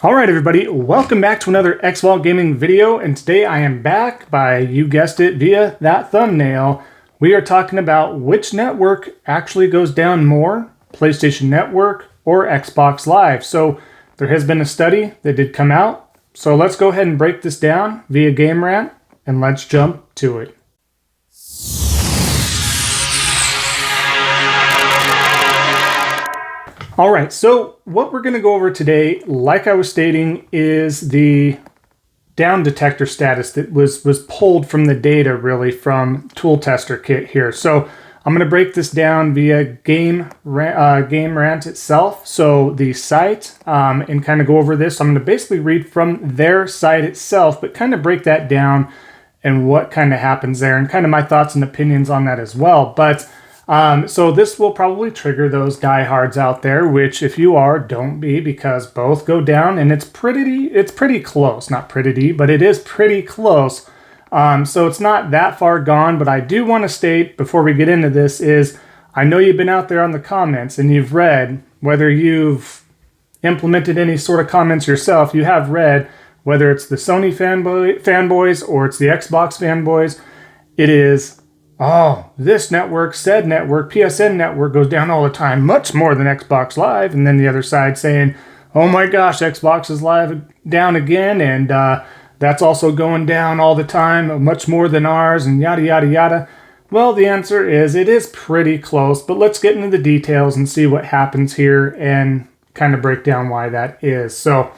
All right, everybody, welcome back to another Xvault gaming video, and today I am back by, you guessed it, via that thumbnail. We are talking about which network actually goes down more, PlayStation Network or Xbox Live. So there has been a study that did come out, so let's go ahead and break this down via Game Rant, and let's jump to it. All right, so what we're going to go over today, like I was stating, is the down detector status that was pulled from the data, really, from Tool Tester Kit here. So I'm going to break this down via Game Rant itself, so the site, and kind of go over this. I'm going to basically read from their site itself, but kind of break that down and what kind of happens there, and kind of my thoughts and opinions on that as well. But so this will probably trigger those diehards out there, which if you are, don't be, because both go down, and it's pretty close. Not pretty, but it is pretty close. So it's not that far gone, but I do want to state before we get into this is, I know you've been out there on the comments and you've read, whether you've implemented any sort of comments yourself, you have read, whether it's the Sony fanboys or it's the Xbox fanboys, it is, oh, this network, said network, PSN network goes down all the time, much more than Xbox Live. And then the other side saying, oh my gosh, Xbox is Live down again, and that's also going down all the time, much more than ours, and yada, yada, yada. Well, the answer is it is pretty close, but let's get into the details and see what happens here and kind of break down why that is. So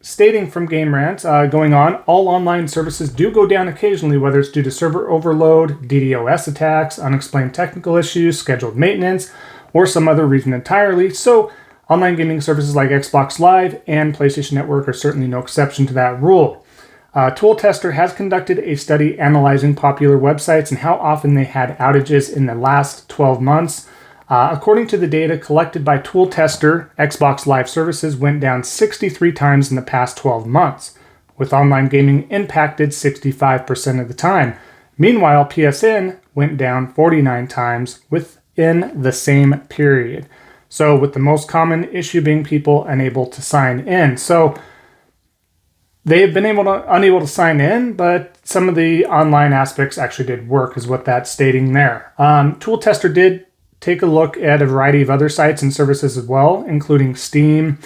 stating from Game Rant, going on, all online services do go down occasionally, whether it's due to server overload, DDoS attacks, unexplained technical issues, scheduled maintenance, or some other reason entirely. So online gaming services like Xbox Live and PlayStation Network are certainly no exception to that rule. Tool Tester has conducted a study analyzing popular websites and how often they had outages in the last 12 months. According to the data collected by Tool Tester, Xbox Live services went down 63 times in the past 12 months, with online gaming impacted 65% of the time. Meanwhile, PSN went down 49 times within the same period. So with the most common issue being people unable to sign in. So they have been unable to sign in, but some of the online aspects actually did work, is what that's stating there. Tool Tester did take a look at a variety of other sites and services as well, including Steam.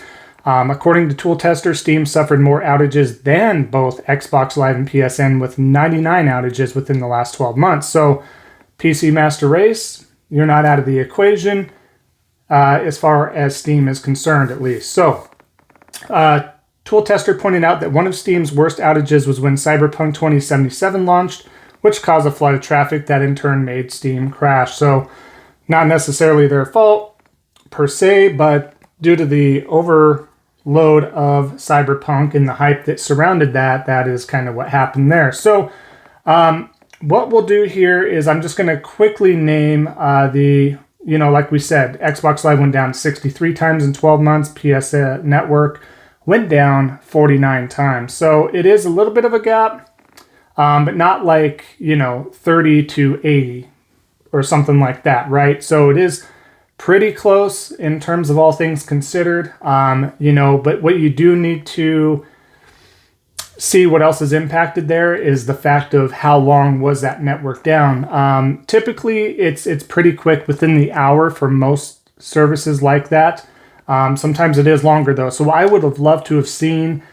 According to Tool Tester, Steam suffered more outages than both Xbox Live and PSN, with 99 outages within the last 12 months. So PC Master Race, you're not out of the equation as far as Steam is concerned, at least. So Tool Tester pointed out that one of Steam's worst outages was when Cyberpunk 2077 launched, which caused a flood of traffic that in turn made Steam crash. So not necessarily their fault per se, but due to the overload of Cyberpunk and the hype that surrounded that, that is kind of what happened there. So what we'll do here is I'm just going to quickly name like we said, Xbox Live went down 63 times in 12 months. PSN Network went down 49 times. So it is a little bit of a gap, but not like, 30 to 80. Or something like that, right? So it is pretty close in terms of all things considered, but what you do need to see what else is impacted there is the fact of how long was that network down. Typically, it's pretty quick, within the hour for most services like that. Sometimes it is longer, though. So I would have loved to have seen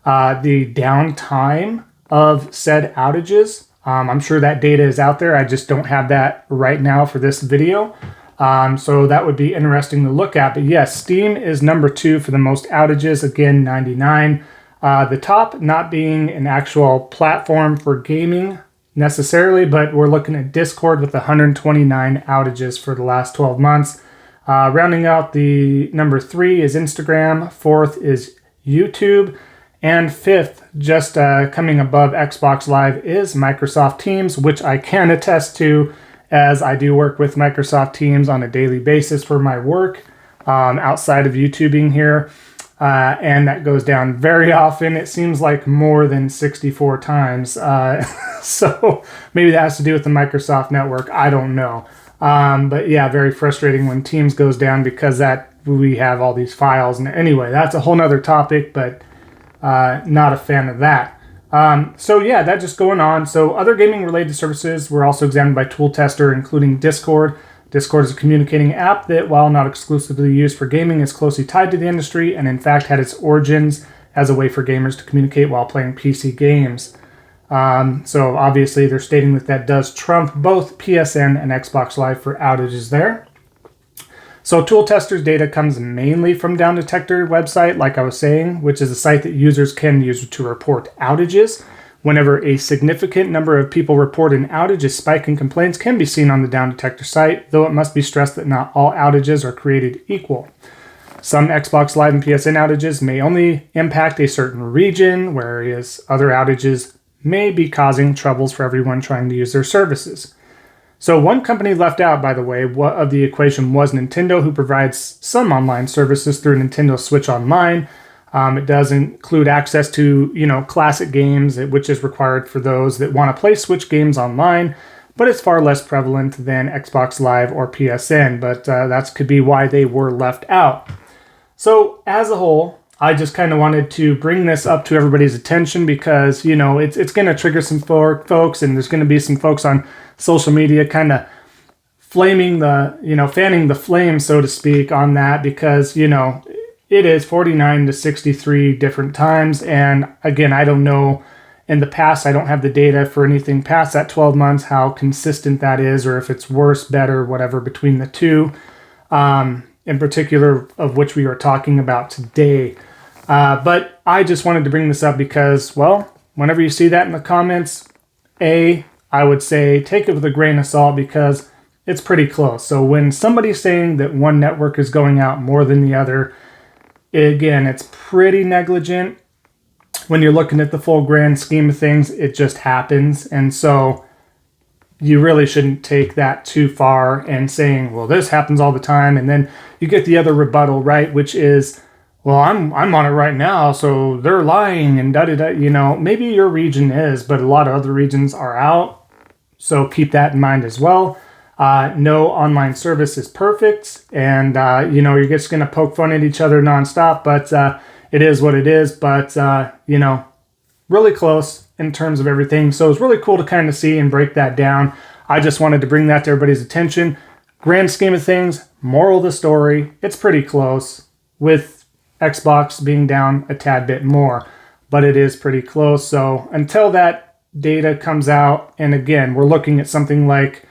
the downtime of said outages. I'm sure that data is out there. I just don't have that right now for this video. So that would be interesting to look at. But yes, Steam is number 2 for the most outages. Again, 99. The top not being an actual platform for gaming necessarily, but we're looking at Discord with 129 outages for the last 12 months. Rounding out the number 3 is Instagram. 4th is YouTube. And 5th, just coming above Xbox Live, is Microsoft Teams, which I can attest to, as I do work with Microsoft Teams on a daily basis for my work outside of YouTubing here. And that goes down very often. It seems like more than 64 times. So maybe that has to do with the Microsoft network. I don't know. But yeah, very frustrating when Teams goes down, because that we have all these files. And anyway, that's a whole nother topic, but not a fan of that. So yeah, that's just going on. So other gaming related services were also examined by Tool Tester, including Discord. Discord is a communicating app that, while not exclusively used for gaming, is closely tied to the industry and in fact had its origins as a way for gamers to communicate while playing PC games. So obviously they're stating that does trump both PSN and Xbox Live for outages there. So Tool Tester's data comes mainly from Down Detector website, like I was saying, which is a site that users can use to report outages. Whenever a significant number of people report an outage, a spike in complaints can be seen on the Down Detector site, though it must be stressed that not all outages are created equal. Some Xbox Live and PSN outages may only impact a certain region, whereas other outages may be causing troubles for everyone trying to use their services. So one company left out, by the way, of the equation was Nintendo, who provides some online services through Nintendo Switch Online. It does include access to, classic games, which is required for those that want to play Switch games online, but it's far less prevalent than Xbox Live or PSN, but that could be why they were left out. So as a whole, I just kind of wanted to bring this up to everybody's attention because, it's going to trigger some folks, and there's going to be some folks on social media kind of fanning the flame, so to speak, on that because, it is 49 to 63 different times. And again, I don't know, in the past, I don't have the data for anything past that 12 months, how consistent that is, or if it's worse, better, whatever, between the two, in particular of which we are talking about today. But I just wanted to bring this up because, well, whenever you see that in the comments, I would say take it with a grain of salt because it's pretty close. So when somebody's saying that one network is going out more than the other, again, it's pretty negligent. When you're looking at the full grand scheme of things, it just happens. And so you really shouldn't take that too far and saying, well, this happens all the time. And then you get the other rebuttal, right? Which is, well, I'm on it right now, so they're lying and da-da-da. Maybe your region is, but a lot of other regions are out. So keep that in mind as well. No online service is perfect, and you're just going to poke fun at each other nonstop, but it is what it is. But really close in terms of everything. So it's really cool to kind of see and break that down. I just wanted to bring that to everybody's attention. Grand scheme of things, moral of the story, it's pretty close, with Xbox being down a tad bit more, but it is pretty close. So until that data comes out, and again, we're looking at something like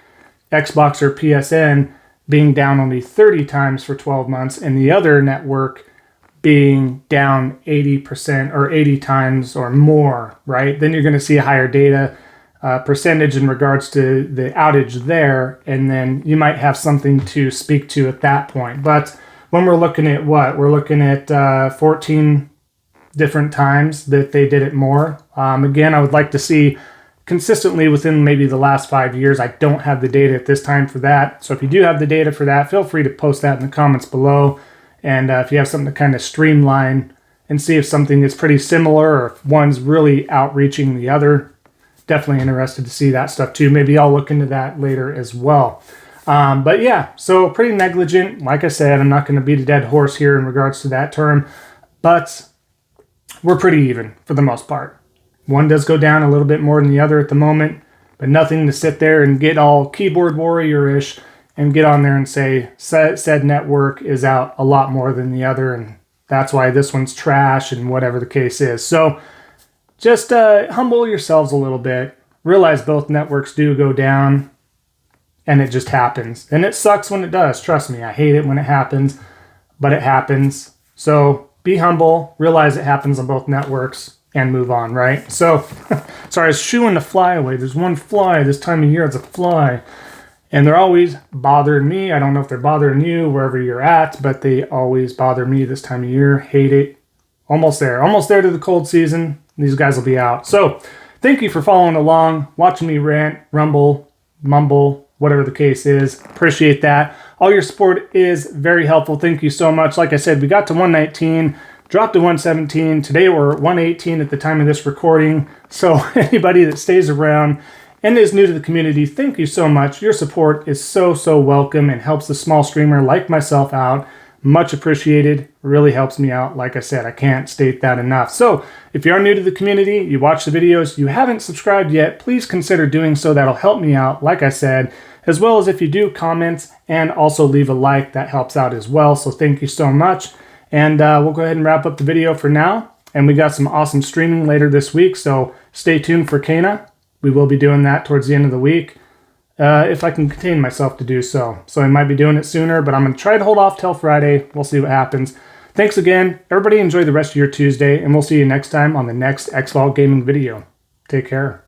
Xbox or PSN being down only 30 times for 12 months and the other network being down 80% or 80 times or more, right? Then you're going to see a higher data percentage in regards to the outage there, and then you might have something to speak to at that point. But when we're looking at we're looking at 14 different times that they did it more. Again, I would like to see consistently within maybe the last 5 years. I don't have the data at this time for that. So if you do have the data for that, feel free to post that in the comments below. And if you have something to kind of streamline and see if something is pretty similar or if one's really outreaching the other, definitely interested to see that stuff too. Maybe I'll look into that later as well. But yeah, so pretty negligent. Like I said, I'm not going to beat a dead horse here in regards to that term, but we're pretty even for the most part. One does go down a little bit more than the other at the moment, but nothing to sit there and get all keyboard warrior-ish and get on there and say said network is out a lot more than the other, and that's why this one's trash and whatever the case is. So just humble yourselves a little bit. Realize both networks do go down, and it just happens. And it sucks when it does. Trust me, I hate it when it happens, but it happens. So be humble. Realize it happens on both networks. And move on, right? So, sorry, I was shooing the fly away. There's one fly this time of year. It's a fly. And they're always bothering me. I don't know if they're bothering you wherever you're at, but they always bother me this time of year. Hate it. Almost there. Almost there to the cold season. These guys will be out. So, thank you for following along, watching me rant, rumble, mumble, whatever the case is. Appreciate that. All your support is very helpful. Thank you so much. Like I said, we got to 119. Dropped to 117. Today we're 118 at the time of this recording. So anybody that stays around and is new to the community, thank you so much. Your support is so welcome and helps the small streamer like myself out Much appreciated. Really helps me out. Like I said, I can't state that enough. So if you are new to the community, you watch the videos, you haven't subscribed yet, please consider doing so. That'll help me out, like I said, as well as if you do comment and also leave a like, that helps out as well. So thank you so much. And we'll go ahead and wrap up the video for now. And we got some awesome streaming later this week, so stay tuned for Cana. We will be doing that towards the end of the week, if I can contain myself to do so. So I might be doing it sooner, but I'm going to try to hold off till Friday. We'll see what happens. Thanks again. Everybody enjoy the rest of your Tuesday, and we'll see you next time on the next Xvault Gaming video. Take care.